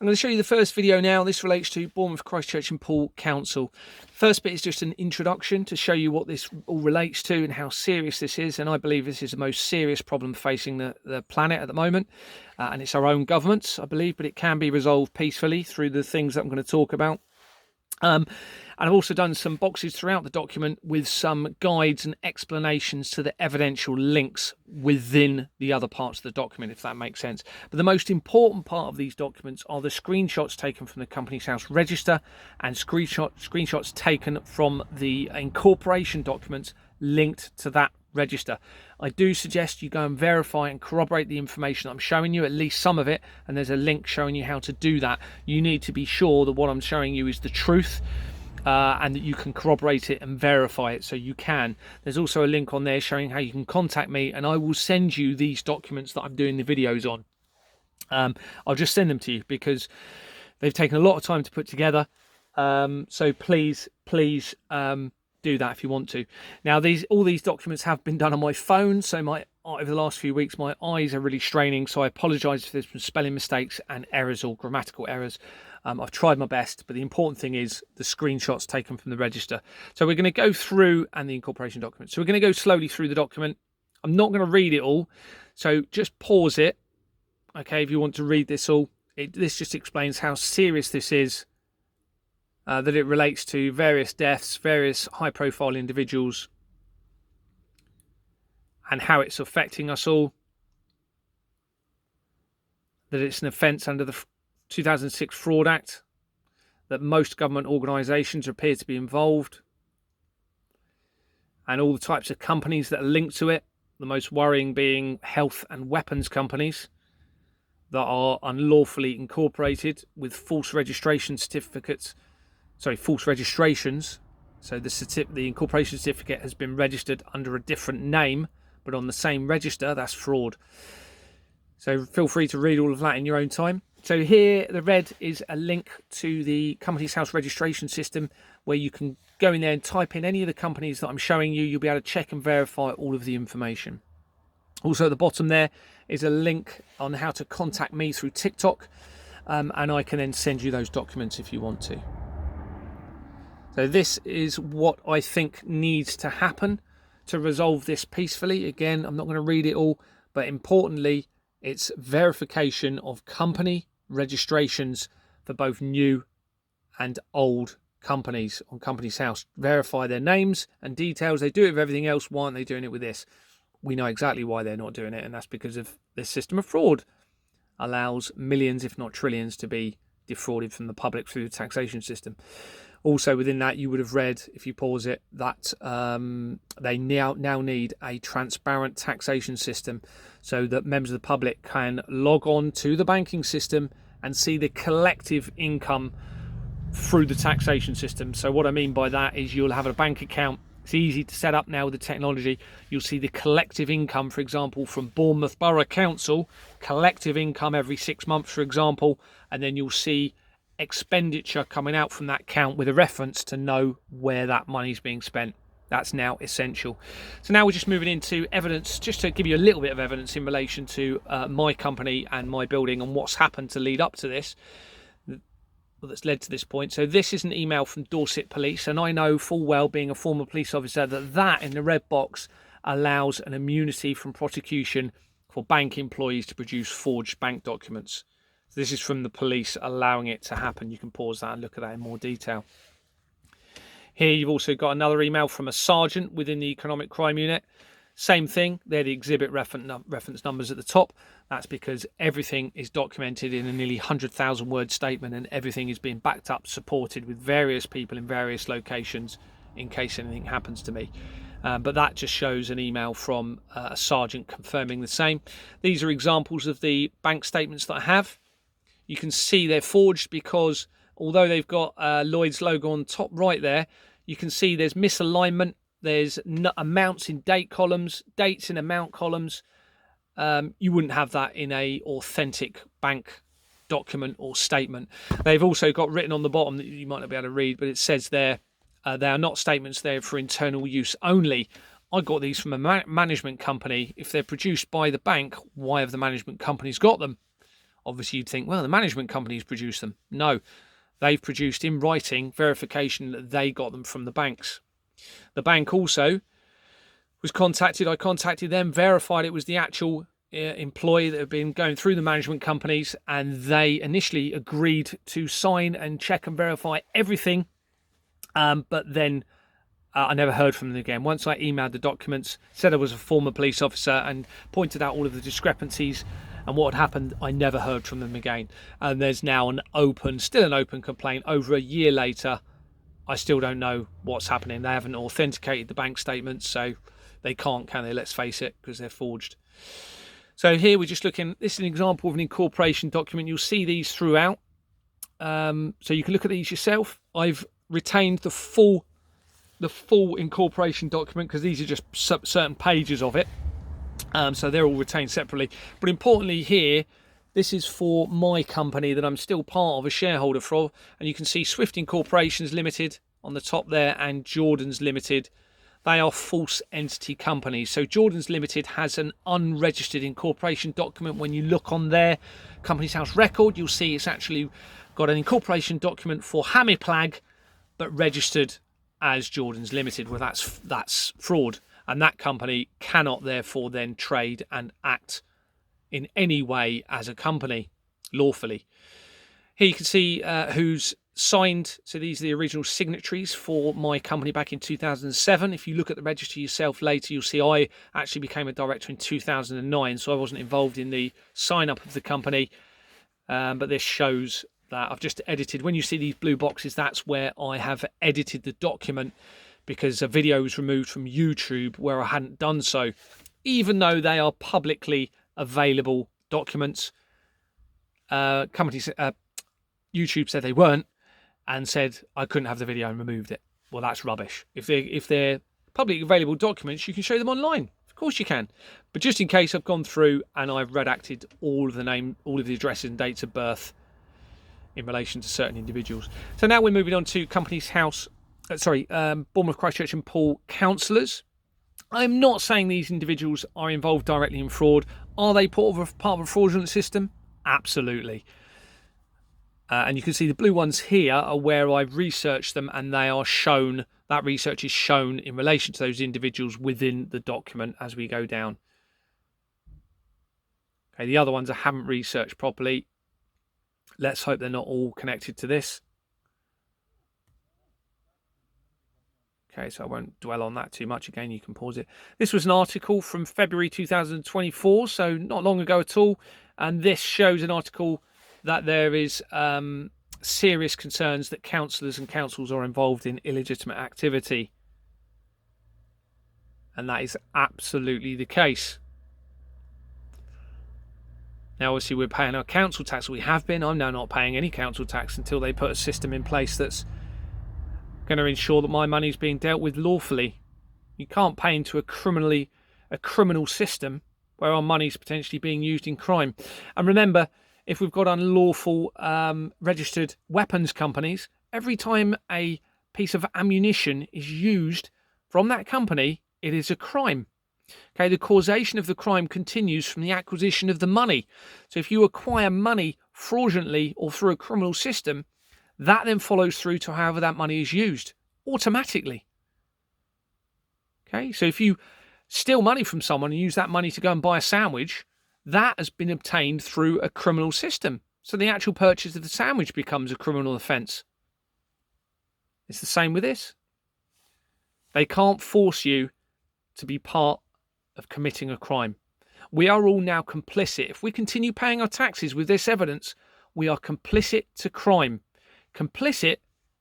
I'm going to show you the first video now. This relates to Bournemouth, Christchurch and Poole Council. First bit is just an introduction to show you what this all relates to and how serious this is. And I believe this is the most serious problem facing the planet at the moment. And it's our own governments, I believe, but it can be resolved peacefully through the things that I'm going to talk about. And I've also done some boxes throughout the document with some guides and explanations to the evidential links within the other parts of the document, if that makes sense. But the most important part of these documents are the screenshots taken from the Companies House register and screenshots taken from the incorporation documents linked to that register. I do suggest you go and verify and corroborate the information I'm showing you, at least some of it, and there's a link showing you how to do that. You need to be sure that what I'm showing you is the truth, and that you can corroborate it and verify it, so you can. There's also a link on there showing how you can contact me, and I will send you these documents that I'm doing the videos on. I'll just send them to you because they've taken a lot of time to put together, so please do that if you want to. Now, all these documents have been done on my phone, so over the last few weeks my eyes are really straining, so I apologise if there's some spelling mistakes and errors or grammatical errors. I've tried my best, but the important thing is the screenshots taken from the register. So we're going to go through, and the incorporation document. So we're going to go slowly through the document. I'm not going to read it all, so just pause it, okay, if you want to read this all. This just explains how serious this is. That it relates to various deaths, various high-profile individuals, and how it's affecting us all. That it's an offence under the 2006 Fraud Act. That most government organisations appear to be involved. And all the types of companies that are linked to it. The most worrying being health and weapons companies that are unlawfully incorporated with false registration certificates. False registrations. So the incorporation certificate has been registered under a different name, but on the same register. That's fraud. So feel free to read all of that in your own time. So here, the red is a link to the Companies House registration system, where you can go in there and type in any of the companies that I'm showing you. You'll be able to check and verify all of the information. Also at the bottom there is a link on how to contact me through TikTok, and I can then send you those documents if you want to. So this is what I think needs to happen to resolve this peacefully. Again, I'm not going to read it all, but importantly, it's verification of company registrations for both new and old companies on Companies House. Verify their names and details. They do it with everything else. Why aren't they doing it with this? We know exactly why they're not doing it, and that's because of this system of fraud. Allows millions, if not trillions, to be defrauded from the public through the taxation system. Also within that, you would have read, if you pause it, that they now need a transparent taxation system so that members of the public can log on to the banking system and see the collective income through the taxation system. So what I mean by that is you'll have a bank account. It's easy to set up now with the technology. You'll see the collective income, for example, from Bournemouth Borough Council, collective income every 6 months, for example, and then you'll see expenditure coming out from that account with a reference to know where that money's being spent. That's now essential. So now we're just moving into evidence, just to give you a little bit of evidence in relation to my company and my building and what's happened to lead up to this, that's led to this point. So this is an email from Dorset Police, and I know full well, being a former police officer, that in the red box allows an immunity from prosecution for bank employees to produce forged bank documents. This is from the police allowing it to happen. You can pause that and look at that in more detail. Here you've also got another email from a sergeant within the Economic Crime Unit. Same thing, they're the exhibit reference numbers at the top. That's because everything is documented in a nearly 100,000 word statement, and everything is being backed up, supported with various people in various locations in case anything happens to me. But that just shows an email from a sergeant confirming the same. These are examples of the bank statements that I have. You can see they're forged because although they've got Lloyd's logo on top right there, you can see there's misalignment. There's amounts in date columns, dates in amount columns. You wouldn't have that in a authentic bank document or statement. They've also got written on the bottom that you might not be able to read, but it says there, they are not statements there for internal use only. I got these from a management company. If they're produced by the bank, why have the management companies got them? Obviously, you'd think, well, the management companies produced them. No, they've produced in writing verification that they got them from the banks. The bank also was contacted. I contacted them, verified it was the actual employee that had been going through the management companies, and they initially agreed to sign and check and verify everything. But then I never heard from them again. Once I emailed the documents, said I was a former police officer, and pointed out all of the discrepancies and what had happened, I never heard from them again. And there's now still an open complaint over a year later. I still don't know what's happening. They haven't authenticated the bank statements, so they can't, can they? Let's face it, because they're forged. So here we're just looking, this is an example of an incorporation document. You'll see these throughout. So you can look at these yourself. I've retained the full incorporation document because these are just certain pages of it. So they're all retained separately. But importantly here, this is for my company that I'm still part of, a shareholder for. And you can see Swift Incorporations Limited on the top there and Jordan's Limited. They are false entity companies. So Jordan's Limited has an unregistered incorporation document. When you look on their Companies House record, you'll see it's actually got an incorporation document for Hamiplag, but registered as Jordan's Limited. Well, that's fraud. And that company cannot therefore then trade and act in any way as a company lawfully. Here you can see who's signed. So these are the original signatories for my company back in 2007. If you look at the register yourself later, you'll see I actually became a director in 2009, so I wasn't involved in the sign up of the company. But this shows that I've just edited. When you see these blue boxes, that's where I have edited the document, because a video was removed from YouTube where I hadn't done so, even though they are publicly available documents. YouTube said they weren't, and said I couldn't have the video and removed it. Well, that's rubbish. If they're publicly available documents, you can show them online. Of course you can. But just in case, I've gone through and I've redacted all of the addresses and dates of birth in relation to certain individuals. So now we're moving on to Companies House, Bournemouth, Christchurch and Poole councillors. I'm not saying these individuals are involved directly in fraud. Are they part of a fraudulent system? Absolutely. And you can see the blue ones here are where I've researched them, and they are shown, that research is shown in relation to those individuals within the document as we go down. Okay, the other ones I haven't researched properly. Let's hope they're not all connected to this. Okay, so I won't dwell on that too much. Again, you can pause it. This was an article from February 2024, so not long ago at all. And this shows an article that there is serious concerns that councillors and councils are involved in illegitimate activity. And that is absolutely the case. Now, obviously, we're paying our council tax. We have been. I'm now not paying any council tax until they put a system in place that's going to ensure that my money is being dealt with lawfully. You can't pay into a criminal system where our money is potentially being used in crime. And remember, if we've got unlawful registered weapons companies, every time a piece of ammunition is used from that company, it is a crime. Okay, the causation of the crime continues from the acquisition of the money. So if you acquire money fraudulently or through a criminal system, that then follows through to however that money is used automatically. Okay, so if you steal money from someone and use that money to go and buy a sandwich, that has been obtained through a criminal system. So the actual purchase of the sandwich becomes a criminal offence. It's the same with this. They can't force you to be part of committing a crime. We are all now complicit. If we continue paying our taxes with this evidence, we are complicit to crime, complicit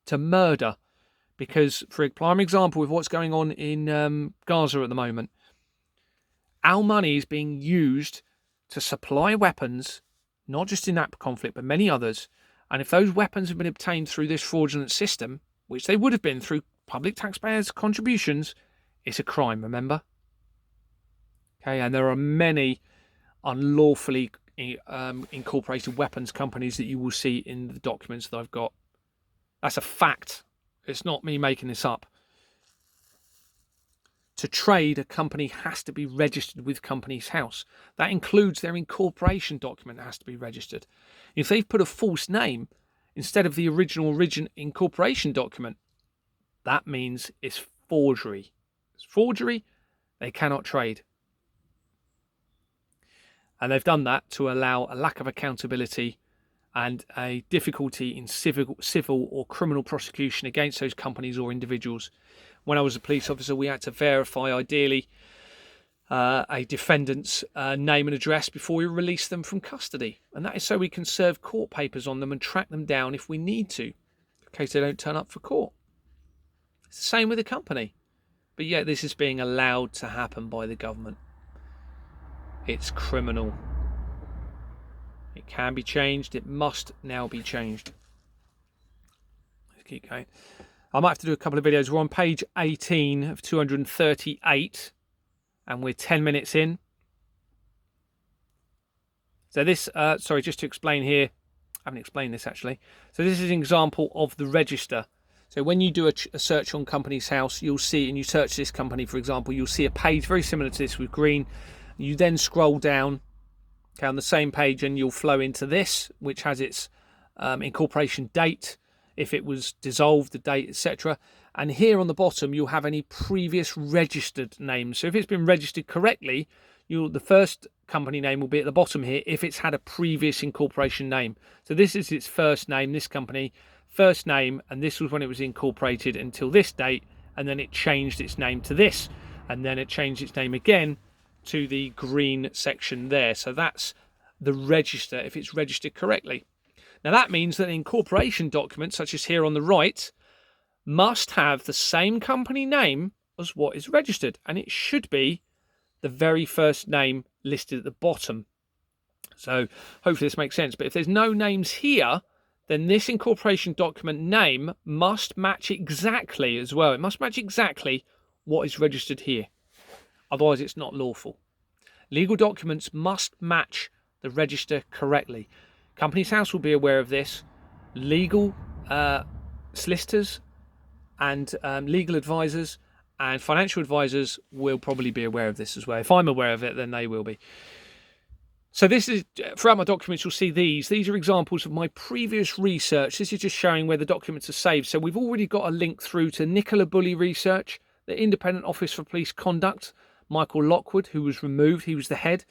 to murder. Because, for a prime example, with what's going on in Gaza at the moment, our money is being used to supply weapons, not just in that conflict, but many others. And if those weapons have been obtained through this fraudulent system, which they would have been through public taxpayers' contributions, it's a crime, remember? Okay, and there are many unlawfully incorporated weapons companies that you will see in the documents that I've got. That's a fact. It's not me making this up. to trade, a company has to be registered with Companies House. That includes their incorporation document has to be registered. If they've put a false name instead of the original incorporation document, that means it's forgery. It's forgery, they cannot trade. And they've done that to allow a lack of accountability and a difficulty in civil or criminal prosecution against those companies or individuals. When I was a police officer, we had to verify, ideally, a defendant's name and address before we release them from custody. And that is so we can serve court papers on them and track them down if we need to, in case they don't turn up for court. It's the same with the company. But yet this is being allowed to happen by the government. It's criminal. It can be changed. It must now be changed. Let's keep going. I might have to do a couple of videos. We're on page 18 of 238 and we're 10 minutes in. So this, sorry, just to explain here, I haven't explained this actually. So this is an example of the register. So when you do a search on Companies House, you'll see, and you search this company, for example, you'll see a page very similar to this with green. You then scroll down, okay, on the same page, and you'll flow into this, which has its incorporation date, if it was dissolved, the date, etc. And here on the bottom, you'll have any previous registered names. So if it's been registered correctly, the first company name will be at the bottom here if it's had a previous incorporation name. So this is its first name, this company, first name, and this was when it was incorporated until this date, and then it changed its name to this, and then it changed its name again to the green section there. So that's the register if it's registered correctly. Now that means that an incorporation document, such as here on the right, must have the same company name as what is registered, and it should be the very first name listed at the bottom. So hopefully this makes sense. But if there's no names here, then this incorporation document name must match exactly as well. It must match exactly what is registered here. Otherwise, it's not lawful. Legal documents must match the register correctly. Companies House will be aware of this. Legal solicitors and legal advisors and financial advisors will probably be aware of this as well. If I'm aware of it, then they will be. So this is, throughout my documents, you'll see these. These are examples of my previous research. This is just showing where the documents are saved. So we've already got a link through to Nicola Bulley research, the Independent Office for Police Conduct, Michael Lockwood, who was removed. He was the head.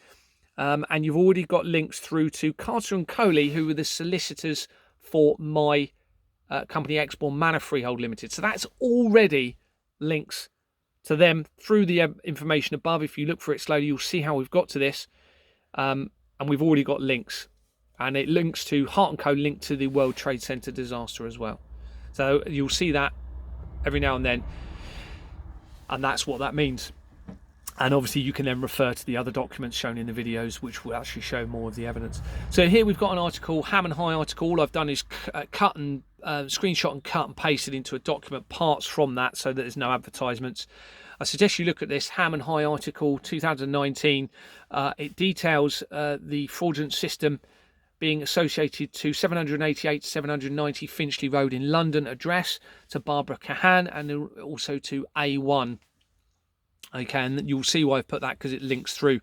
And you've already got links through to Carter and Coley, who were the solicitors for my company Exborn Manor Freehold Limited. So that's already links to them through the information above. If you look for it slowly, you'll see how we've got to this. And we've already got links. And it links to Hart & Co, linked to the World Trade Center disaster as well. So you'll see that every now and then. And that's what that means. And obviously you can then refer to the other documents shown in the videos, which will actually show more of the evidence. So here we've got an article, Ham and High article. All I've done is cut and screenshot and cut and paste it into a document, parts from that, so that there's no advertisements. I suggest you look at this Ham and High article 2019. It details the fraudulent system being associated to 788 790 Finchley Road in London address, to Barbara Cahan, and also to A1. Okay, and you'll see why I've put that, because it links through.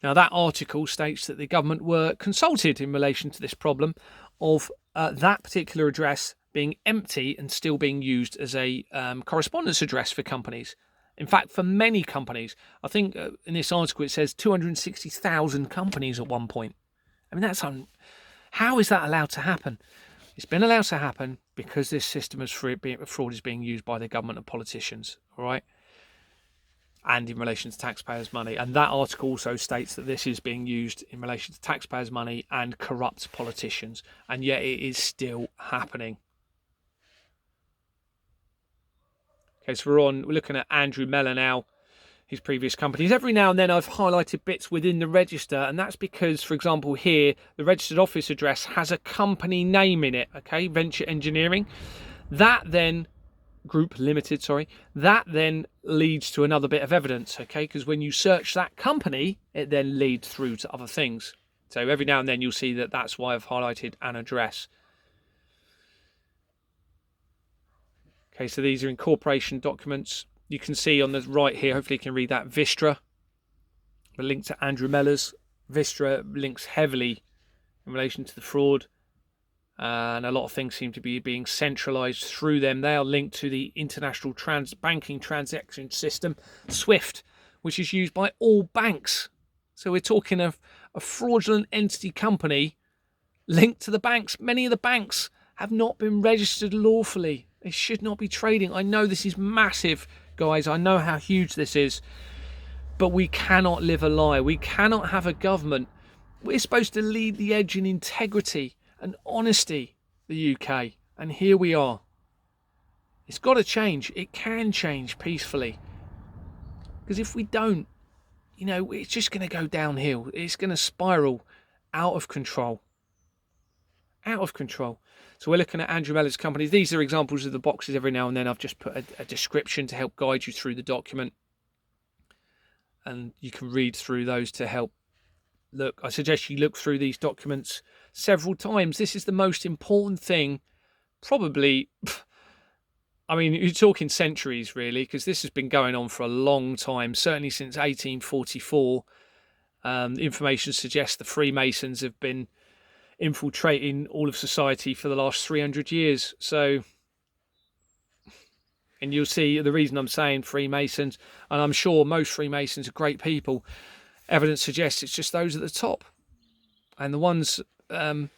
Now, that article states that the government were consulted in relation to this problem of that particular address being empty and still being used as a correspondence address for companies. In fact, for many companies, I think in this article it says 260,000 companies at one point. I mean, how is that allowed to happen? It's been allowed to happen because this system of fraud is being used by the government and politicians, all right? And in relation to taxpayers' money. And that article also states that this is being used in relation to taxpayers' money and corrupt politicians. And yet it is still happening. Okay, so we're looking at Andrew Mellor now, his previous companies. Every now and then I've highlighted bits within the register, and that's because, for example, here, the registered office address has a company name in it, okay, Venture Engineering. That then... Group Limited, sorry, that then leads to another bit of evidence, okay, because when you search that company, it then leads through to other things. So every now and then you'll see that that's why I've highlighted an address. Okay, so these are incorporation documents. You can see on the right here, hopefully you can read that, Vistra, the link to Andrew Mellor's. Vistra links heavily in relation to the fraud, and a lot of things seem to be being centralised through them. They are linked to the international banking transaction system, SWIFT, which is used by all banks. So we're talking of a fraudulent entity company linked to the banks. Many of the banks have not been registered lawfully. They should not be trading. I know this is massive, guys. I know how huge this is. But we cannot live a lie. We cannot have a government. We're supposed to lead the edge in integrity and honesty, the UK. And here we are. It's got to change. It can change peacefully. Because if we don't, you know, it's just going to go downhill. It's going to spiral out of control. Out of control. So we're looking at Andrew Mellor's companies. These are examples of the boxes. Every now and then I've just put a description to help guide you through the document. And you can read through those to help. Look, I suggest you look through these documents several times. This is the most important thing, probably. I mean, you're talking centuries, really, because this has been going on for a long time, certainly since 1844. Information suggests the Freemasons have been infiltrating all of society for the last 300 years. So, and you'll see the reason I'm saying Freemasons, and I'm sure most Freemasons are great people. Evidence suggests it's just those at the top. And the ones, the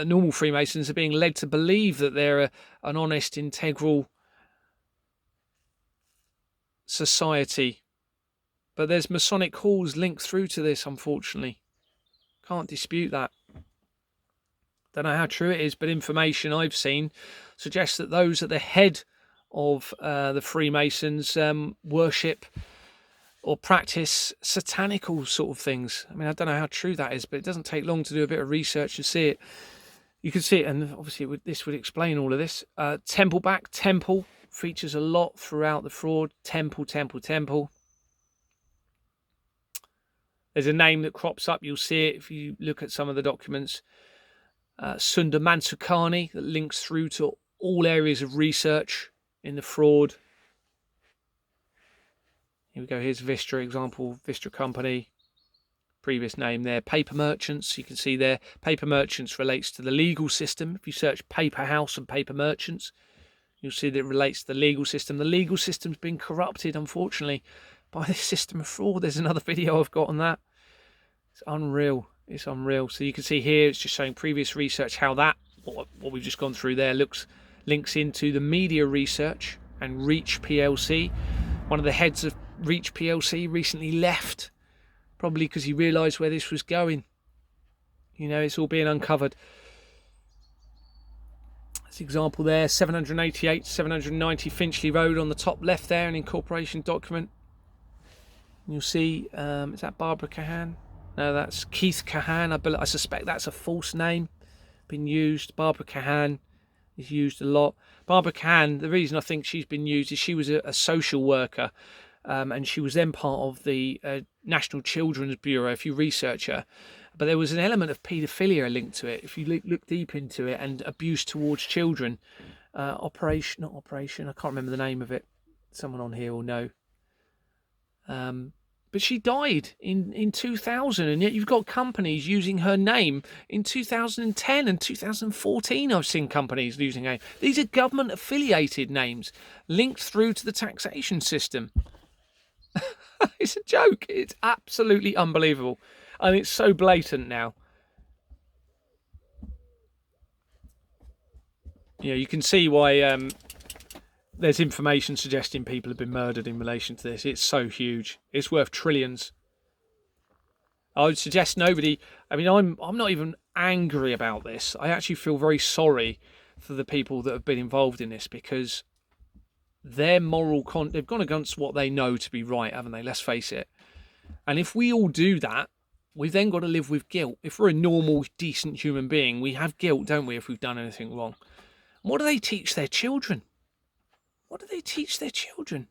normal Freemasons, are being led to believe that they're an honest, integral society. But there's Masonic halls linked through to this, unfortunately. Can't dispute that. Don't know how true it is, but information I've seen suggests that those at the head of the Freemasons worship or practice satanical sort of things. I mean, I don't know how true that is, but it doesn't take long to do a bit of research and see it. You can see it, and obviously this would explain all of this. Temple features a lot throughout the fraud. Temple. There's a name that crops up. You'll see it if you look at some of the documents. Sundar Mansukani, that links through to all areas of research in the fraud. Here we go. Here's Vistra example. Vistra company. Previous name there. Paper merchants. You can see there. Paper merchants relates to the legal system. If you search paper house and paper merchants, you'll see that it relates to the legal system. The legal system's been corrupted, unfortunately, by this system of fraud. There's another video I've got on that. It's unreal. It's unreal. So you can see here, it's just showing previous research, how that, what we've just gone through there, links into the media research and Reach PLC. One of the heads of Reach PLC recently left, probably because he realised where this was going. You know, it's all being uncovered. This example there, 788, 790 Finchley Road on the top left there, an incorporation document. And you'll see, is that Barbara Cahan? No, that's Keith Cahan. I suspect that's a false name been used. Barbara Cahan is used a lot. Barbara Cahan, the reason I think she's been used is she was a social worker, and she was then part of the National Children's Bureau, if you research her. But there was an element of paedophilia linked to it, if you look deep into it, and abuse towards children. I can't remember the name of it. Someone on here will know. But she died in 2000, and yet you've got companies using her name in 2010 and 2014. I've seen companies using her. These are government-affiliated names linked through to the taxation system. It's a joke. It's absolutely unbelievable. And it's so blatant now. You know, you can see why there's information suggesting people have been murdered in relation to this. It's so huge. It's worth trillions. I would suggest nobody... I mean, I'm not even angry about this. I actually feel very sorry for the people that have been involved in this, because their moral... they've gone against what they know to be right, haven't they? Let's face it. And if we all do that, we've then got to live with guilt. If we're a normal, decent human being, we have guilt, don't we, if we've done anything wrong? And what do they teach their children? What do they teach their children?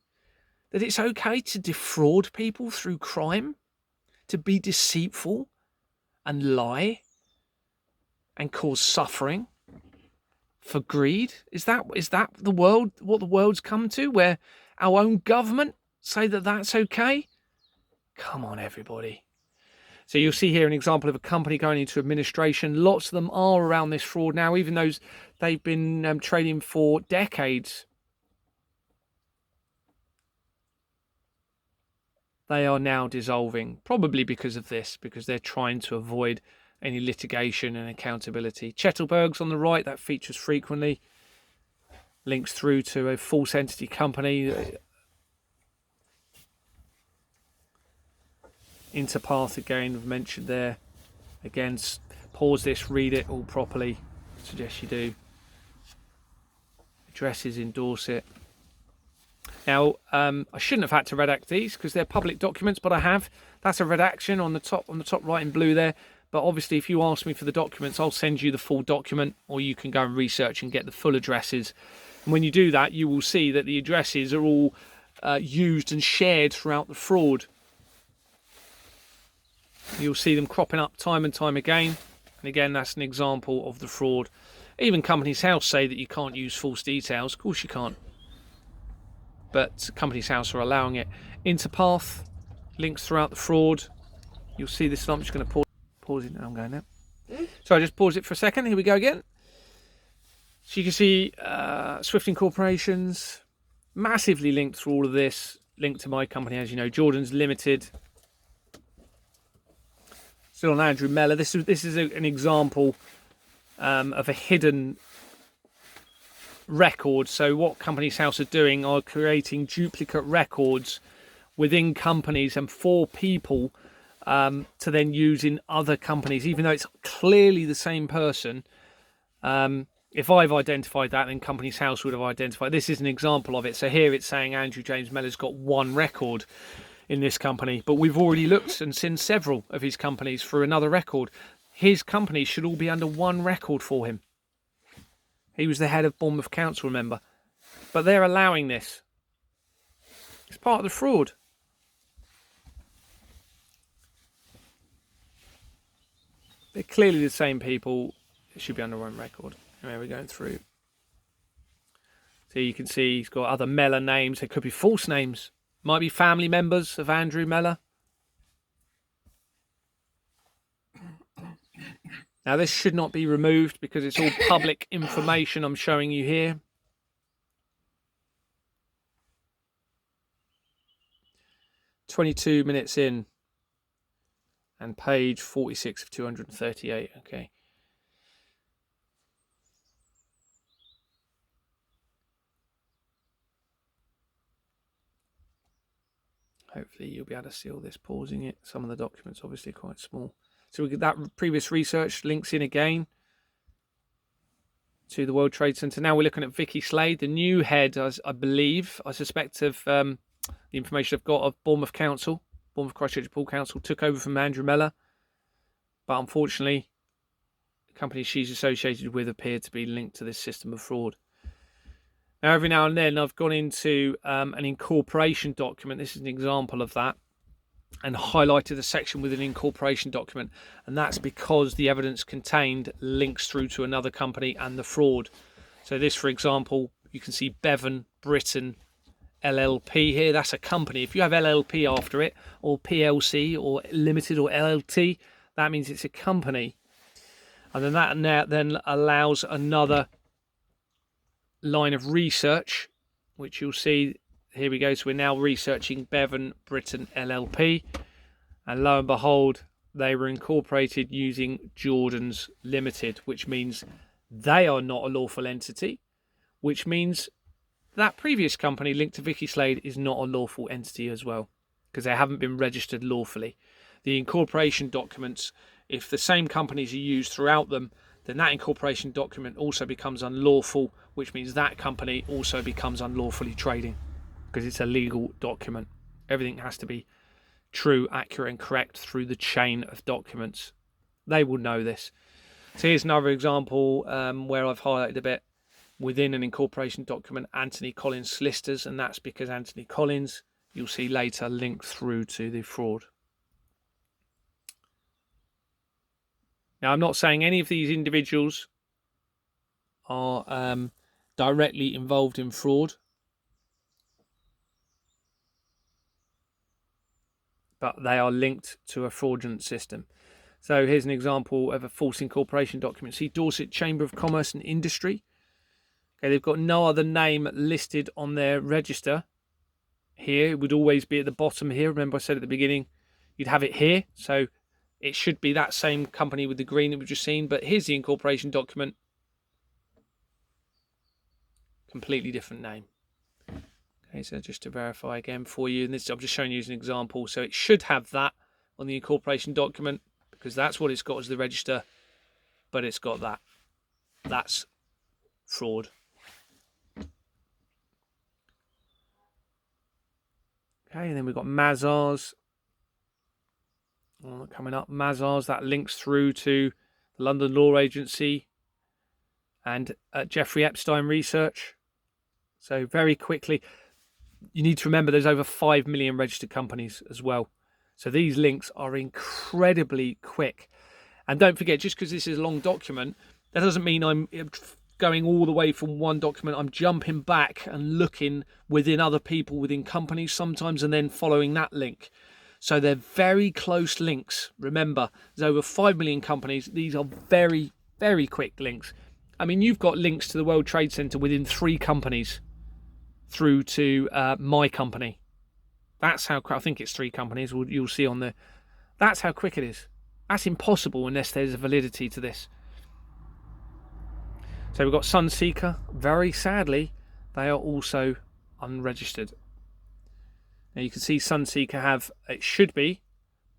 That it's okay to defraud people through crime? To be deceitful and lie and cause suffering for greed? Is that the world, what the world's come to, where Our own government say that that's okay? Come on, everybody. So you'll see here an example of a company going into administration. Lots of them are around this fraud now, even though they've been trading for decades. They are now dissolving, probably because of this, because they're trying to avoid any litigation and accountability. Chettelberg's on the right, that features frequently. Links through to a false entity company. Interpath again, we've mentioned there. Again, pause this, read it all properly. Suggest you do. Addresses, endorse it. Now, I shouldn't have had to redact these because they're public documents, but I have. That's a redaction on the top right in blue there. But obviously, if you ask me for the documents, I'll send you the full document, or you can go and research and get the full addresses. And when you do that, you will see that the addresses are all used and shared throughout the fraud. You'll see them cropping up time and time again. And again, that's an example of the fraud. Even Companies House say that you can't use false details. Of course you can't. But Companies House are allowing it. Interpath, links throughout the fraud. You'll see this. I'm just going to pause it. I'm going now. So I just pause it for a second. Here we go again. So you can see Swift Incorporations, massively linked through all of this. Linked to my company, as you know, Jordan's Limited. Still on Andrew Mellor. This is an example of a hidden record. So what Companies House are doing are creating duplicate records within companies and for people to then use in other companies, even though it's clearly the same person. If I've identified that, then Companies House would have identified. This is an example of it. So here it's saying Andrew James Mellor's got one record in this company, but we've already looked and seen several of his companies for another record. His companies should all be under one record for him. He was the head of Bournemouth Council, remember? But they're allowing this. It's part of the fraud. They're clearly the same people. It should be under one record. Anyway, we're going through. So you can see he's got other Mellor names. They could be false names. Might be family members of Andrew Mellor. Now, this should not be removed because it's all public information I'm showing you here. "22 minutes in and page 46 of 238. Okay. Hopefully you'll be able to see all this, pausing it. Some of the documents obviously quite small. So we get that previous research links in again to the World Trade Center. Now we're looking at Vikki Slade, the new head, as I believe, I suspect, of the information I've got, of Bournemouth Council. Bournemouth Christchurch Pool Council took over from Andrew Mellor. But unfortunately, the companies she's associated with appear to be linked to this system of fraud. Now, every now and then I've gone into an incorporation document. This is an example of that. And highlighted a section with an incorporation document. And that's because the evidence contained links through to another company and the fraud. So this, for example, you can see Bevan Britain LLP here. That's a company. If you have LLP after it, or PLC, or Limited, or LLT, that means it's a company. And then that now then allows another line of research, which you'll see. Here we go. So we're now researching Bevan Britain LLP, and lo and behold, they were incorporated using Jordan's Limited, which means they are not a lawful entity, which means that previous company linked to Vikki Slade is not a lawful entity as well, because they haven't been registered lawfully. The incorporation documents, if the same companies are used throughout them, then that incorporation document also becomes unlawful, which means that company also becomes unlawfully trading, because it's a legal document. Everything has to be true, accurate and correct through the chain of documents. They will know this. So here's another example where I've highlighted a bit within an incorporation document, Anthony Collins Solicitors, and that's because Anthony Collins, you'll see later, linked through to the fraud. Now, I'm not saying any of these individuals are directly involved in fraud. but they are linked to a fraudulent system. So here's an example of a false incorporation document. See, Dorset Chamber of Commerce and Industry. Okay, they've got no other name listed on their register. Here, it would always be at the bottom here. Remember I said at the beginning, you'd have it here. So it should be that same company with the green that we've just seen. But here's the incorporation document. Completely different name. Okay, so just to verify again for you, and this I'm just showing you as an example. So it should have that on the incorporation document because that's what it's got as the register, but it's got that. That's fraud. Okay, and then we've got Mazars. Coming up, Mazars, that links through to the London Law Agency and Jeffrey Epstein research. So very quickly, you need to remember there's over 5 million registered companies as well. So these links are incredibly quick. And don't forget, just because this is a long document, that doesn't mean I'm going all the way from one document. I'm jumping back and looking within other people, within companies sometimes, and then following that link. So they're very close links. Remember, there's over 5 million companies. These are very, very quick links. I mean, you've got links to the World Trade Center within 3 companies through to my company. That's how, I think it's 3 companies. You'll see on there. That's how quick it is. That's impossible unless there's a validity to this. So we've got Sunseeker. Very sadly, they are also unregistered. Now you can see Sunseeker have, it should be,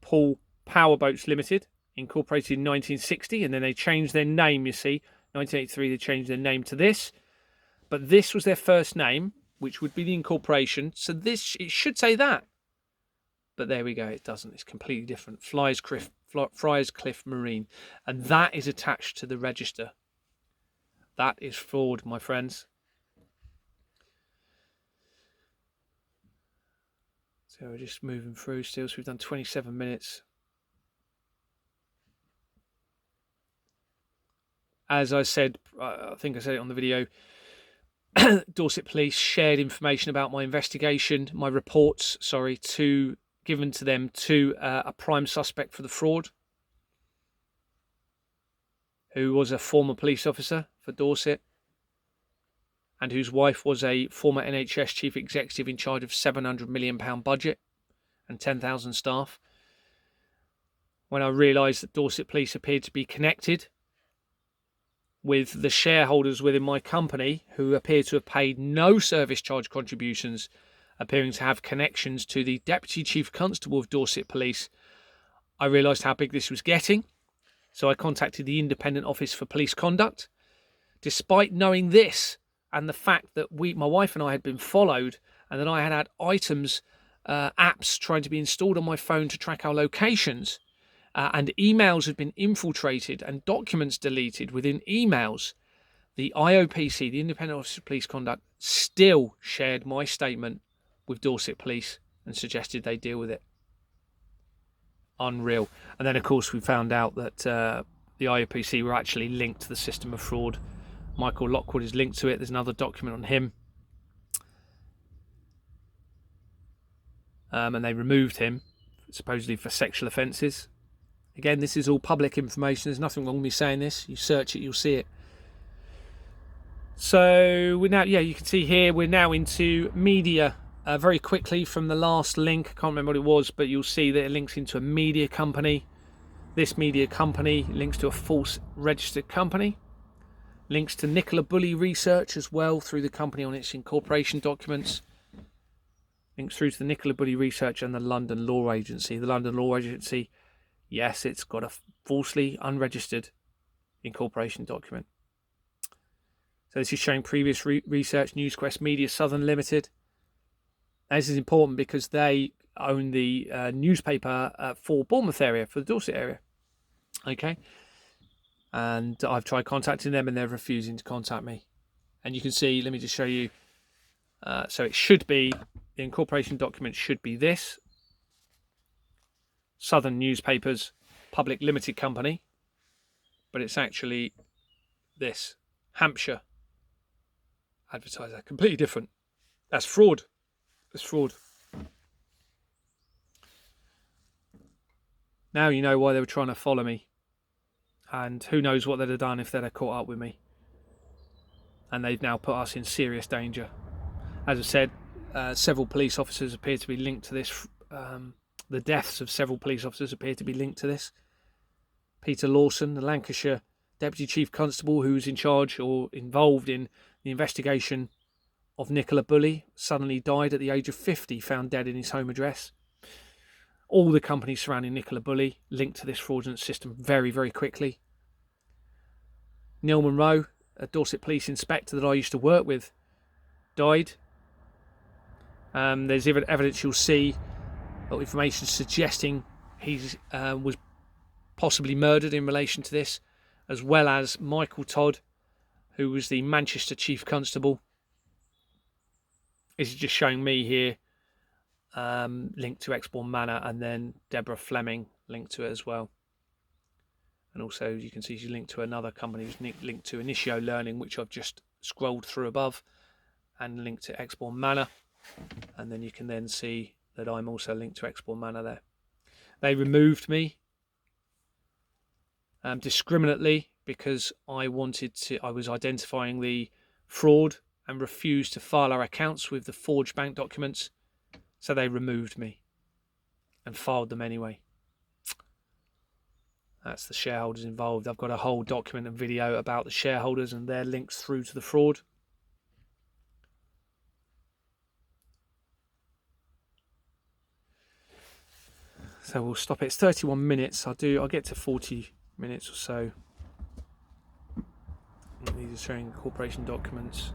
Paul Powerboats Limited, incorporated in 1960, and then they changed their name, you see. 1983, they changed their name to this. But this was their first name, which would be the incorporation. So this, it should say that. But there we go, it doesn't. It's completely different. Friars Cliff Marine. And that is attached to the register. That is fraud, my friends. So we're just moving through still. So we've done 27 minutes. As I said, I think I said it on the video, Dorset Police shared information about my investigation, my reports, given to them to a prime suspect for the fraud, who was a former police officer for Dorset, and whose wife was a former NHS chief executive in charge of £700 million budget and 10,000 staff. When I realised that Dorset Police appeared to be connected with the shareholders within my company, who appear to have paid no service charge contributions, appearing to have connections to the Deputy Chief Constable of Dorset Police, I realised how big this was getting. So I contacted the Independent Office for Police Conduct. Despite knowing this and the fact that my wife and I had been followed, and that I had items, apps trying to be installed on my phone to track our locations, and emails had been infiltrated and documents deleted within emails, the IOPC, the Independent Office for Police Conduct, still shared my statement with Dorset Police and suggested they deal with it. Unreal. And then, of course, we found out that the IOPC were actually linked to the system of fraud. Michael Lockwood is linked to it. There's another document on him. And they removed him, supposedly for sexual offences. Again, this is all public information. There's nothing wrong with me saying this. You search it, you'll see it. So we're now, you can see here, we're now into media. Very quickly from the last link, I can't remember what it was, but you'll see that it links into a media company. This media company links to a false registered company. Links to Nicola Bulley research as well through the company on its incorporation documents. Links through to the Nicola Bulley research and the London Law Agency. The London Law Agency, yes, it's got a falsely unregistered incorporation document. So this is showing previous research, Newsquest Media Southern Limited. This is important because they own the newspaper for Bournemouth area, for the Dorset area. Okay. And I've tried contacting them and they're refusing to contact me. And you can see, let me just show you. So it should be, the incorporation document should be this. Southern Newspapers, Public Limited Company. But it's actually this, Hampshire Advertiser. Completely different. That's fraud. It's fraud. Now you know why they were trying to follow me. And who knows what they'd have done if they'd have caught up with me. And they've now put us in serious danger. As I said, several police officers appear to be linked to this. The deaths of several police officers appear to be linked to this. Peter Lawson, the Lancashire Deputy Chief Constable who was in charge or involved in the investigation of Nicola Bulley, suddenly died at the age of 50, found dead in his home address. All the companies surrounding Nicola Bulley linked to this fraudulent system very, very quickly. Neil Monroe, a Dorset police inspector that I used to work with, died. There's evidence you'll see, information suggesting he was possibly murdered in relation to this, as well as Michael Todd, who was the Manchester Chief Constable. This is just showing me here, linked to Exbourne Manor, and then Deborah Fleming linked to it as well. And also you can see she's linked to another company who's linked to Initio Learning, which I've just scrolled through above, and linked to Exbourne Manor. And then you can then see that I'm also linked to Exbourne Manor there. They removed me discriminately because I was identifying the fraud and refused to file our accounts with the forged bank documents. So they removed me and filed them anyway. That's the shareholders involved. I've got a whole document and video about the shareholders and their links through to the fraud. So we'll stop it. It's 31 minutes. I'll get to 40 minutes or so. These are showing corporation documents.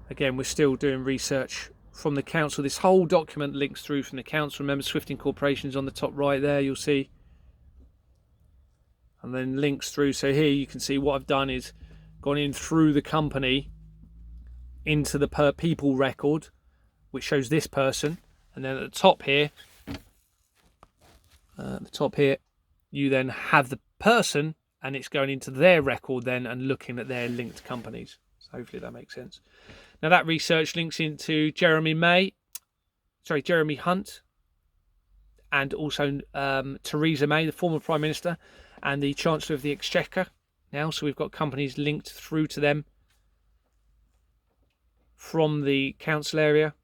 Again, we're still doing research from the council. This whole document links through from the council. Remember, Swifting Corporation's on the top right there, you'll see. And then links through. So here you can see what I've done is gone in through the company into the per people record, which shows this person. And then at the top here, you then have the person, and it's going into their record then and looking at their linked companies. So hopefully that makes sense. Now that research links into Jeremy Hunt, and also Theresa May, the former Prime Minister, and the Chancellor of the Exchequer now. So we've got companies linked through to them from the council area.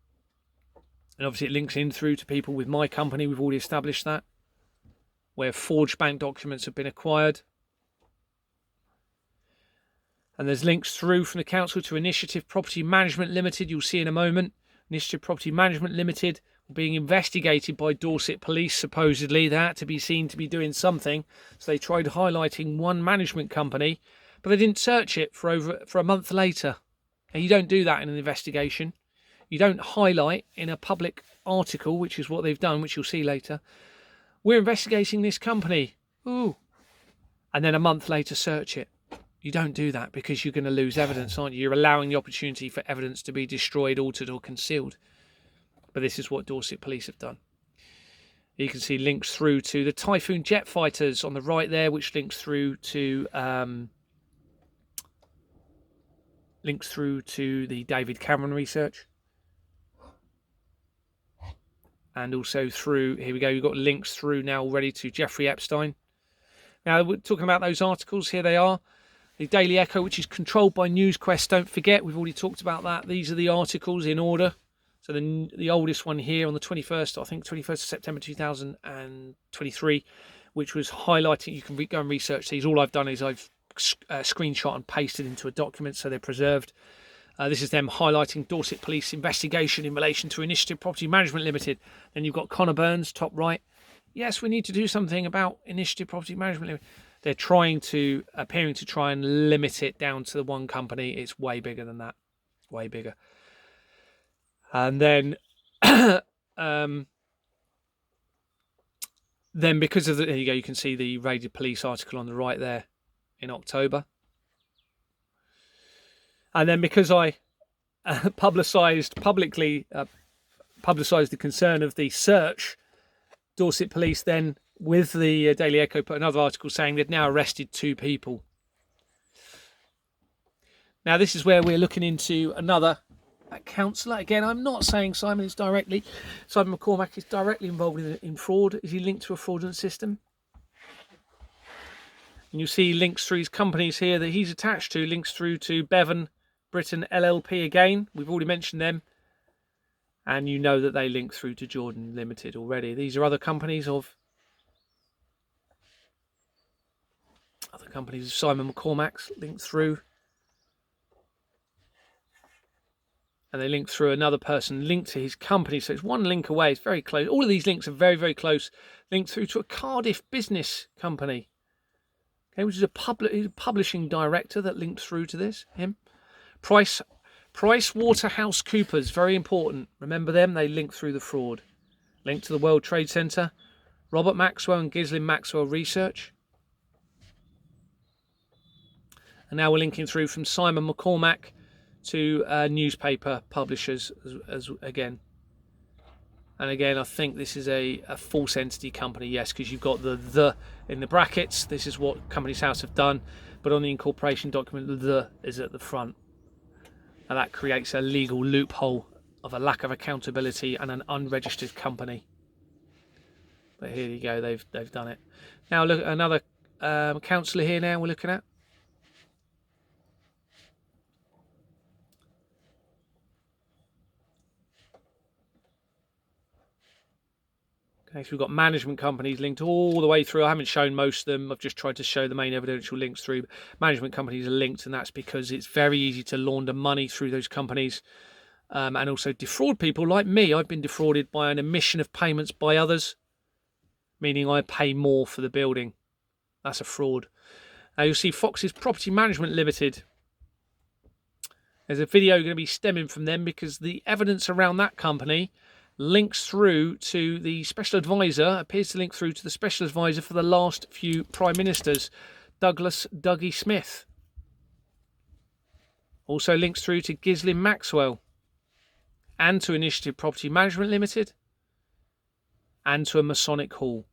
And obviously it links in through to people with my company. We've already established that, where forged bank documents have been acquired. And there's links through from the council to Initiative Property Management Limited. You'll see in a moment. Initiative Property Management Limited being investigated by Dorset Police, supposedly. They had to be seen to be doing something. So they tried highlighting one management company, but they didn't search it for a month later. And you don't do that in an investigation. You don't highlight in a public article, which is what they've done, which you'll see later. We're investigating this company. Ooh. And then a month later search it. You don't do that because you're going to lose evidence, aren't you? You're allowing the opportunity for evidence to be destroyed, altered or concealed. But this is what Dorset Police have done. You can see links through to the Typhoon jet fighters on the right there, which links through to the David Cameron research. And also through, here we go, you've got links through now already to Jeffrey Epstein. Now, we're talking about those articles. Here they are. The Daily Echo, which is controlled by NewsQuest. Don't forget, we've already talked about that. These are the articles in order. So the oldest one here on the 21st, I think 21st of September 2023, which was highlighting, you can go and research these. All I've done is I've screenshot and pasted into a document so they're preserved. This is them highlighting Dorset Police investigation in relation to Initiative Property Management Limited. Then you've got Connor Burns, top right. Yes, we need to do something about Initiative Property Management Limited. They're appearing to try and limit it down to the one company. It's way bigger than that, way bigger. And then, then because of there you go, you can see the Raided Police article on the right there in October. And then because I publicised the concern of the search, Dorset Police then, with the Daily Echo, put another article saying they've now arrested 2 people. Now this is where we're looking into another that counsellor. Again, I'm not saying Simon McCormack is directly involved in fraud. Is he linked to a fraudulent system? And you see links through his companies here that he's attached to, links through to Bevan Britain LLP again. We've already mentioned them. And you know that they link through to Jordan Limited already. These are other companies of Simon McCormack's linked through. And they link through another person linked to his company. So it's one link away. It's very close. All of these links are very, very close. Linked through to a Cardiff business company. Okay, which is a publishing director that linked through to this. Him. Price Waterhouse Coopers. Very important. Remember them? They link through the fraud. Linked to the World Trade Center. Robert Maxwell and Ghislaine Maxwell Research. And now we're linking through from Simon McCormack to newspaper publishers as again. And again, I think this is a false entity company, yes, because you've got the in the brackets. This is what Companies House have done. But on the incorporation document, the is at the front. And that creates a legal loophole of a lack of accountability and an unregistered company. But here you go, they've done it. Now look at another councillor here now we're looking at. Okay, so we've got management companies linked all the way through. I haven't shown most of them. I've just tried to show the main evidential links through. Management companies are linked, and that's because it's very easy to launder money through those companies and also defraud people like me. I've been defrauded by an omission of payments by others, meaning I pay more for the building. That's a fraud. Now you'll see Fox's Property Management Limited. There's a video going to be stemming from them because the evidence around that company links through to the special advisor, appears to link through to the special advisor for the last few prime ministers, Douglas Dougie Smith. Also links through to Ghislaine Maxwell and to Initiative Property Management Limited and to a Masonic hall.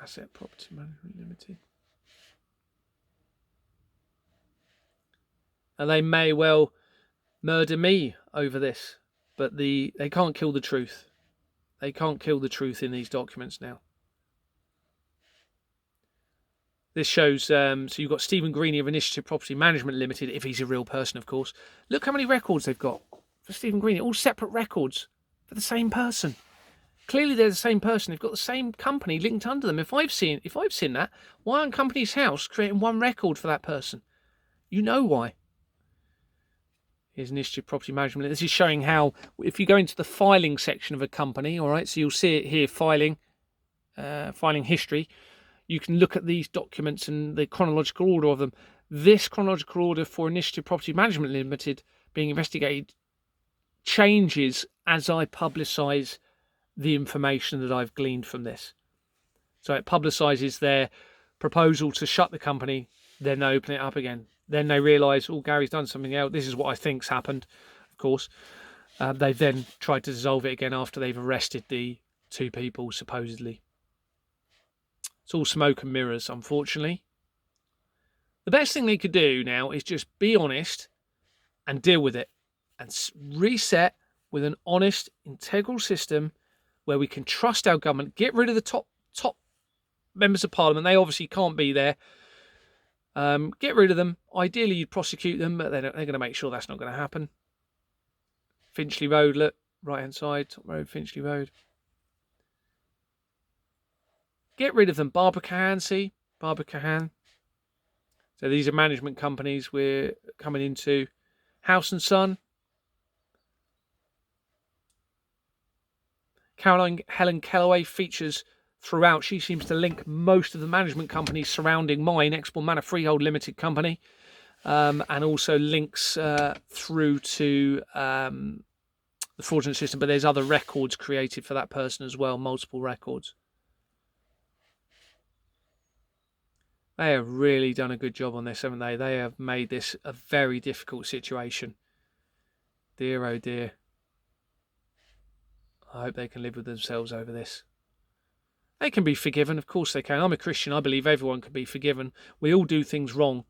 Asset Property Management Limited. And they may well murder me over this, but they can't kill the truth. They can't kill the truth in these documents now. This shows, so you've got Stephen Greene of Initiative Property Management Limited, if he's a real person, of course. Look how many records they've got for Stephen Greene, all separate records for the same person. Clearly they're the same person. They've got the same company linked under them. If I've seen that, why aren't Companies House creating one record for that person? You know why. Here's Initiative Property Management. This is showing how, if you go into the filing section of a company, all right, so you'll see it here, filing history. You can look at these documents and the chronological order of them. This chronological order for Initiative Property Management Limited being investigated changes as I publicise the information that I've gleaned from this. So it publicises their proposal to shut the company, then they open it up again. Then they realise, oh, Gary's done something else. This is what I think's happened, of course. They've then tried to dissolve it again after they've arrested the two people, supposedly. It's all smoke and mirrors, unfortunately. The best thing they could do now is just be honest and deal with it and reset with an honest, integral system where we can trust our government, get rid of the top members of parliament. They obviously can't be there. Get rid of them. Ideally, you'd prosecute them, but they're going to make sure that's not going to happen. Finchley Road, look, right-hand side, top road, Finchley Road. Get rid of them. Barbara Cahan, see? Barbara Cahan. So these are management companies we're coming into. House and Son. Caroline Helen Kellaway features throughout. She seems to link most of the management companies surrounding mine, Export Manor Freehold Limited Company, and also links through to the fraudulent system. But there's other records created for that person as well, multiple records. They have really done a good job on this, haven't they? They have made this a very difficult situation. Dear, oh dear. I hope they can live with themselves over this. They can be forgiven, of course they can. I'm a Christian, I believe everyone can be forgiven. We all do things wrong,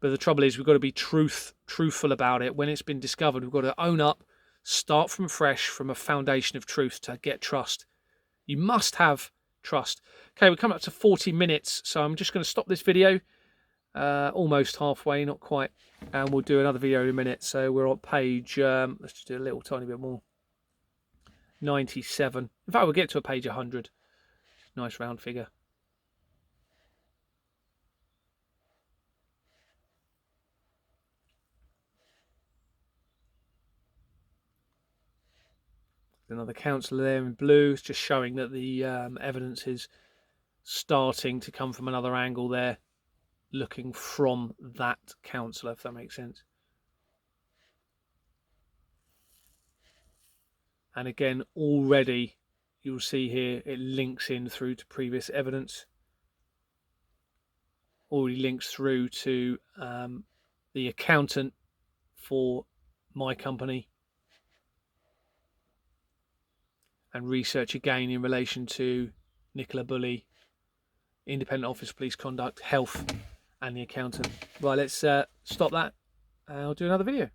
but the trouble is we've got to be truthful about it. When it's been discovered, we've got to own up, start from fresh, from a foundation of truth to get trust. You must have trust. Okay, we're coming up to 40 minutes, so I'm just going to stop this video, almost halfway, not quite, and we'll do another video in a minute. So we're on page, let's just do a little tiny bit more, 97. In fact, we'll get to a page 100. Nice round figure. Another counsellor there in blue. It's just showing that the evidence is starting to come from another angle there, looking from that counsellor, if that makes sense. And again, already you'll see here it links in through to previous evidence. Already links through to the accountant for my company, and research again in relation to Nicola, Bulley, Independent Office of Police Conduct, Health, and the accountant. Right, let's stop that. I'll do another video.